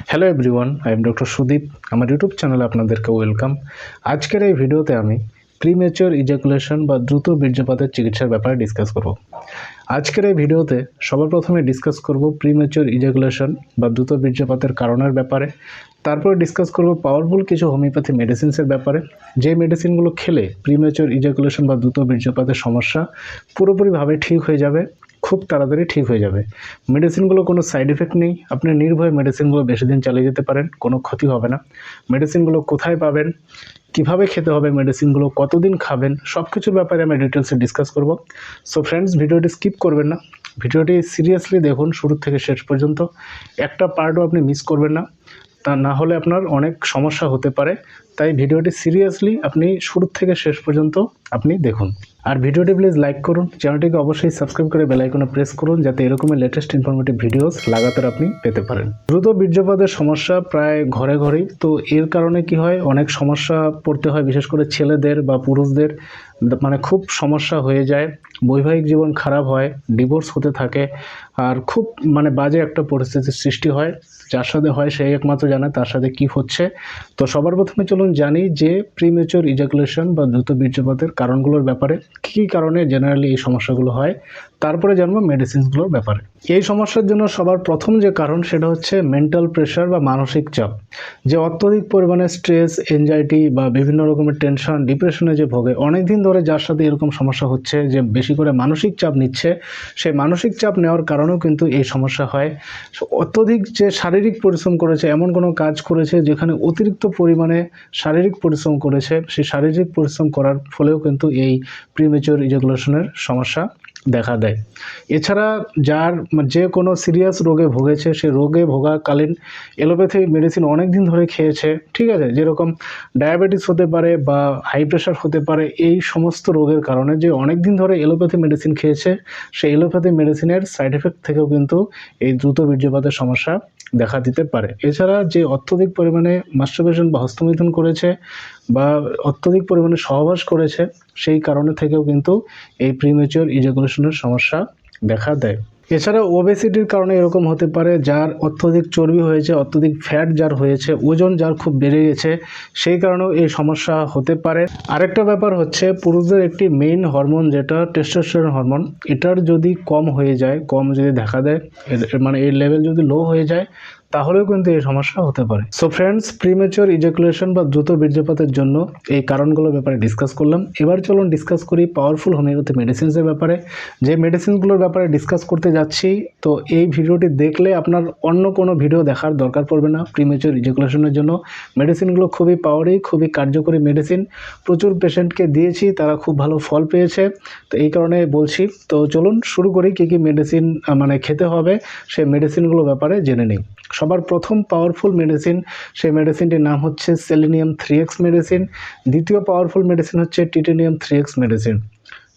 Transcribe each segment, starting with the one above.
Hello everyone, I am doctor Sudip. আমার YouTube চ্যানেলে আপনাদেরকে ওয়েলকাম। আজকের এই ভিডিওতে আমি প্রিমেচিওর ইজাকুলেশন বা দ্রুত বীর্যপাতের চিকিৎসার ব্যাপারে ডিসকাস করব। আজকের এই ভিডিওতে সবার প্রথমে ডিসকাস করব প্রিমেচিওর ইজাকুলেশন বা দ্রুত বীর্যপাতের কারণের ব্যাপারে। তারপর ডিসকাস করব পাওয়ারফুল কিছু হোমিওপ্যাথি মেডিসিনসের ব্যাপারে, যে মেডিসিনগুলো খেলে প্রিমেচিওর ইজাকুলেশন বা দ্রুত বীর্যপাতের সমস্যা পুরোপুরিভাবে ঠিক হয়ে যাবে, খুব তাড়াতাড়ি ঠিক হয়ে যাবে। মেডিসিনগুলো কোনো সাইড এফেক্ট নেই, আপনি নির্ভয়ে মেডিসিনগুলো বেশি দিন চালিয়ে যেতে পারেন, কোনো ক্ষতি হবে না। মেডিসিনগুলো কোথায় পাবেন, কিভাবে খেতে হবে, মেডিসিনগুলো কতদিন খাবেন, সব কিছুর ব্যাপারে আমি ডিটেলসে ডিসকাস করব। সো ফ্রেন্ডস, ভিডিওটি স্কিপ করবেন না, ভিডিওটি সিরিয়াসলি দেখুন শুরু থেকে শেষ পর্যন্ত। একটা পার্টও আপনি মিস করবেন না, তা না হলে আপনার অনেক সমস্যা হতে পারে। তাই ভিডিওটি সিরিয়াসলি আপনি শুরু থেকে শেষ পর্যন্ত আপনি দেখুন। আর ভিডিওটি প্লিজ লাইক করুন, চ্যানেলটিকে অবশ্যই সাবস্ক্রাইব করে বেল আইকনে প্রেস করুন, যাতে এরকমের লেটেস্ট ইনফরমেটিভ ভিডিওস লাগাতার আপনি পেতে পারেন। দ্রুত বীর্যপাতের সমস্যা প্রায় ঘরে ঘরেই, তো এর কারণে কি হয়, অনেক সমস্যা পড়তে হয়, বিশেষ করে ছেলেদের বা পুরুষদের মানে খুব সমস্যা হয়ে যায়, বৈবাহিক জীবন খারাপ হয়, ডিভোর্স হতে থাকে, আর খুব বাজে একটা পরিস্থিতির সৃষ্টি হয়। যার সাথে হয় সেই একমাত্র জানে তার সাথে কি হচ্ছে। তো সবার প্রথমে চলুন জানি যে প্রিমেচিওর ইজাকুলেশন বা দ্রুত বীর্যপাতের কারণগুলোর ব্যাপারে, কী কারণে জেনারেলি এই সমস্যাগুলো হয়। তারপরে জানবো মেডিসিনসগুলোর ব্যাপারে। এই সমস্যার জন্য সবার প্রথম যে কারণ সেটা হচ্ছে মেন্টাল প্রেশার বা মানসিক চাপ। যে অত্যধিক পরিমাণে স্ট্রেস, এনজাইটি বা বিভিন্ন রকমের টেনশন, ডিপ্রেশনে যে ভোগে, অনেকদিন ধরে যার সাথে এরকম সমস্যা হচ্ছে যে বেশি করে মানসিক চাপ নিচ্ছে, সেই মানসিক চাপ নেওয়ার কারণেও কিন্তু এই সমস্যা হয়। অত্যধিক যে শারীরিক পরিশ্রম করেছে, এমন কোনো কাজ করেছে যেখানে অতিরিক্ত পরিমাণে শারীরিক পরিশ্রম করেছে, সেই শারীরিক পরিশ্রম করার ফলেও কিন্তু এই প্রিমেচিওর ইজাকুলেশনের সমস্যা দেখা দেয়। এছাড়া যার যে কোনো সিরিয়াস রোগে ভুগেছে, সে রোগে ভোগাকালীন এলোপ্যাথি মেডিসিন অনেক দিন ধরে খেয়েছে, ঠিক আছে, যেরকম ডায়াবেটিস হতে পারে বা হাই প্রেশার হতে পারে, এই সমস্ত রোগের কারণে যে অনেক দিন ধরে এলোপ্যাথি মেডিসিন খেয়েছে, সেই এলোপ্যাথি মেডিসিনের সাইড এফেক্ট থেকেও কিন্তু এই দ্রুত বীর্যপাতের সমস্যা দেখা দিতে পারে। এছাড়া যে অত্যধিক পরিমাণে মাস্টারবেশন বা হস্তমিথুন করেছে বা অত্যধিক পরিমাণে সহবাস করেছে, সেই কারণে থেকেও কিন্তু এই প্রিমেচিওর ইজাকুলেশনের সমস্যা দেখা দেয়। এছাড়া ওবেসিটির কারণে এরকম হতে পারে, যার অত্যধিক চর্বি হয়েছে, অত্যধিক ফ্যাট যার হয়েছে, ওজন যার খুব বেড়ে গেছে, সেই কারণেও এই সমস্যা হতে পারে। আরেকটা ব্যাপার হচ্ছে, পুরুষদের একটি মেইন হরমোন যেটা টেস্টোস্টেরন হরমোন, এটার যদি কম হয়ে যায়, কম যদি দেখা দেয়, এর লেভেল যদি লো হয়ে যায়, তাহলেও কিন্তু এই সমস্যা হতে পারে। সো ফ্রেন্ডস, প্রিমেচিওর ইজাকুলেশন বা দ্রুত বীর্যপাতের জন্য এই কারণগুলোর ব্যাপারে ডিসকাস করলাম। এবার চলুন ডিসকাস করি পাওয়ারফুল হোমিওপ্যাথি মেডিসিনসের ব্যাপারে। যে মেডিসিনগুলোর ব্যাপারে ডিসকাস করতে যাচ্ছি, তো এই ভিডিওটি দেখলে আপনার অন্য কোনো ভিডিও দেখার দরকার পড়বে না। প্রিমেচিওর ইজাকুলেশনের জন্য মেডিসিনগুলো খুবই পাওয়ারি, খুবই কার্যকরী মেডিসিন, প্রচুর পেশেন্টকে দিয়েছি, তারা খুব ভালো ফল পেয়েছে, তো এই কারণে বলছি। তো চলুন শুরু করি, কী কী মেডিসিন খেতে হবে সেই মেডিসিনগুলোর ব্যাপারে জেনে নিই। সবার প্রথম পাওয়ারফুল মেডিসিন, সেই মেডিসিনটির নাম হচ্ছে সেলেনিয়াম 3x মেডিসিন। দ্বিতীয় পাওয়ারফুল মেডিসিন হচ্ছে টিটেনিয়াম 3x মেডিসিন,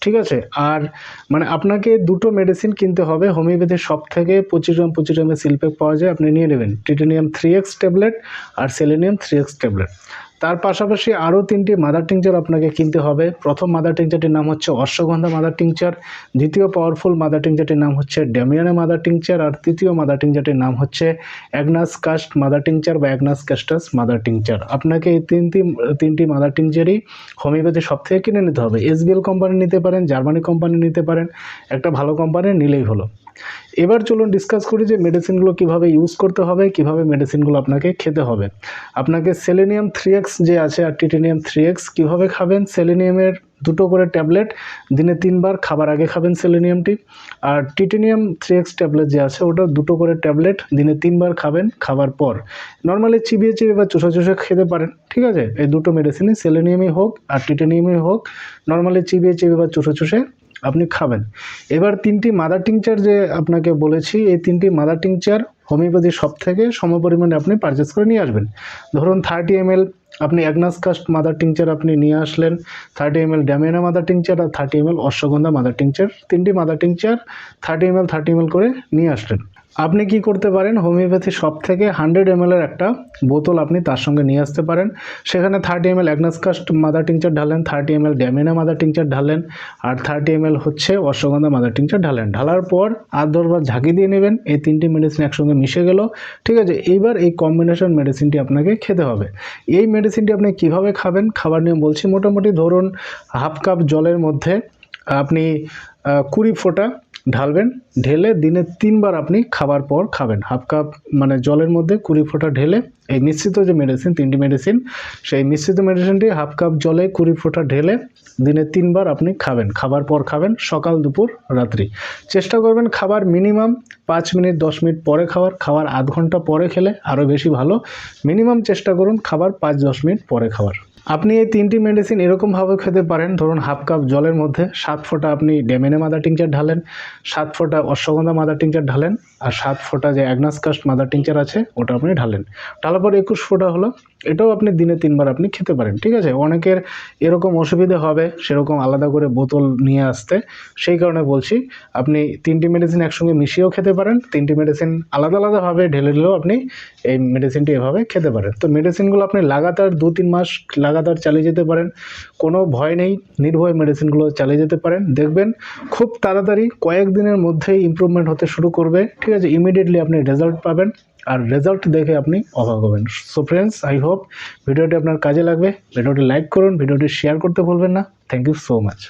ঠিক আছে। আর আপনাকে দুটো মেডিসিন কিনতে হবে। হোমিওপ্যাথির সব থেকে 25 গ্রামের সিলপ্যাক পাওয়া যায়, আপনি নিয়ে নেবেন টিটেনিয়াম 3x ট্যাবলেট আর সেলেনিয়াম 3x ট্যাবলেট। তার পাশাপাশি আরও 3টি মাদার টিংচার আপনাকে কিনতে হবে। প্রথম মাদার টিংচারটির নাম হচ্ছে অশ্বগন্ধা মাদার টিংচার, দ্বিতীয় পাওয়ারফুল মাদার টিংচারটির নাম হচ্ছে ড্যামিয়ানা মাদার টিংচার, আর তৃতীয় মাদার টিংচারটির নাম হচ্ছে অ্যাগনাস কাস্ট মাদার টিংচার বা অ্যাগনাস কাস্টাস মাদার টিংচার। আপনাকে এই তিনটি মাদার টিংচারই হোমিওপ্যাথি সব থেকে কিনে নিতে হবে। এসবিএল কোম্পানি নিতে পারেন, জার্মানি কোম্পানি নিতে পারেন, একটা ভালো কোম্পানি নিলেই হলো। এবার চলুন ডিসকাস করি যে মেডিসিনগুলো কিভাবে ইউজ করতে হবে, কিভাবে মেডিসিনগুলো আপনাকে খেতে হবে। আপনাকে সেলেনিয়াম 3x যে আছে আর টিটেনিয়াম 3x কিভাবে খাবেন, সেলেনিয়ামের 2টো করে ট্যাবলেট দিনে 3বার, খাবার আগে খাবেন সেলেনিয়ামটি। আর টিটেনিয়াম 3x ট্যাবলেট যে আছে ওটা 2টো করে ট্যাবলেট দিনে 3বার খাবেন খাবার পর। নর্মালি চিবিয়ে বা চুষে খেতে পারেন, ঠিক আছে। এই দুটো মেডিসিনই, সেলেনিয়ামই হোক আর টিটেনিয়ামই হোক, নর্মালি চিবিয়ে বা চুষে আপনি খাবেন। এবার 3টি মাদার টিংচার যে আপনাকে বলেছি, এই 3টি মাদার টিংচার হোমিওপ্যাথি সব থেকে সমপরিমাণে আপনি পারচেস করে নিয়ে আসবেন। ধরুন 30 ml আপনি অ্যাগনাস কাস্ট মাদার টিংচার আপনি নিয়ে আসলেন, 30 ml ড্যামিয়ানা মাদার টিংচার আর 30 ml অশ্বগন্ধা মাদার টিংচার, 3টি মাদার টিংচার 30 ml করে নিয়ে আসলেন। আপনি কি করতে পারেন, হোমিওপ্যাথি শপ থেকে 100 ml এর একটা বোতল আপনি তার সঙ্গে নিয়ে আসতে পারেন। সেখানে 30 ml অ্যাগনাসকাস্ট মাদার টিংচার ঢালেন, 30 ml ড্যামিনা মাদার টিংচার ঢালেন, আর 30 ml হচ্ছে অশ্বগন্ধা মাদার টিংচার ঢালেন। ঢালার পর 8-10 বার ঝাঁকি দিয়ে নেবেন। এই 3টি মেডিসিন একসঙ্গে মিশে গেল, ঠিক আছে। এইবার এই কম্বিনেশন মেডিসিনটি আপনাকে খেতে হবে। এই মেডিসিনটি আপনি কিভাবে খাবেন, খাবার নিয়ম বলছি। মোটামুটি ধরুন হাফ কাপ জলের মধ্যে আপনি 20 ফোঁটা ঢালবেন, ঢেলে দিনে 3 বার আপনি খাবার পর খাবেন। হাফ কাপ মানে জলের মধ্যে 20 ফোঁটা ঢেলে এই মিশ্রিত যে মেডিসিন, 3টি মেডিসিন, সেই মিশ্রিত মেডিসিনটি হাফ কাপ জলে 20 ফোঁটা ঢেলে দিনে 3 বার আপনি খাবেন। খাবার পর খাবেন, সকাল, দুপুর, রাত্রি। চেষ্টা করবেন খাবার মিনিমাম 5 মিনিট 10 মিনিট পরে খাওয়ার 1/2 ঘন্টা পরে খেলে আরও বেশি ভালো। মিনিমাম চেষ্টা করুন খাবার 5-10 মিনিট পরে খাওয়ার। আপনি এই 3টি মেডিসিন এরকমভাবে খেতে পারেন। ধরুন হাফ কাপ জলের মধ্যে 7 ফোঁটা আপনি ড্যামিনা মাদার টিংচার ঢালেন, 7 ফোঁটা অশ্বগন্ধা মাদার টিংচার ঢালেন, আর 7 ফোঁটা যে অ্যাগনাসকাস্ট মাদার টিংচার আছে ওটা আপনি ঢালেন। ঢালার পর 21 ফোঁটা হলো। এটাও আপনি দিনে 3 বার আপনি খেতে পারেন, ঠিক আছে। অনেকের এরকম অসুবিধে হবে সেরকম আলাদা করে বোতল নিয়ে আসতে, সেই কারণে বলছি আপনি 3টি মেডিসিন একসঙ্গে মিশিয়েও খেতে পারেন, 3টি মেডিসিন আলাদা আলাদাভাবে ঢেলে দিলেও আপনি এই মেডিসিনটি এভাবে খেতে পারেন। তো মেডিসিনগুলো আপনি লাগাতার 2-3 মাস লাগাতার চালিয়ে যেতে পারেন, কোনো ভয় নেই, নির্ভয়ে মেডিসিনগুলো চালিয়ে যেতে পারেন। দেখবেন খুব তাড়াতাড়ি কয়েকদিনের মধ্যেই ইমপ্রুভমেন্ট হতে শুরু করবে, ঠিক আছে। ইমিডিয়েটলি আপনি রেজাল্ট পাবেন, আর রেজাল্ট দেখে আপনি অবাক হবেন। সো ফ্রেন্ডস, আই হোপ ভিডিওটি আপনার কাজে লাগবে। ভিডিওটি লাইক করুন, ভিডিওটি শেয়ার করতে ভুলবেন না। Thank you so much.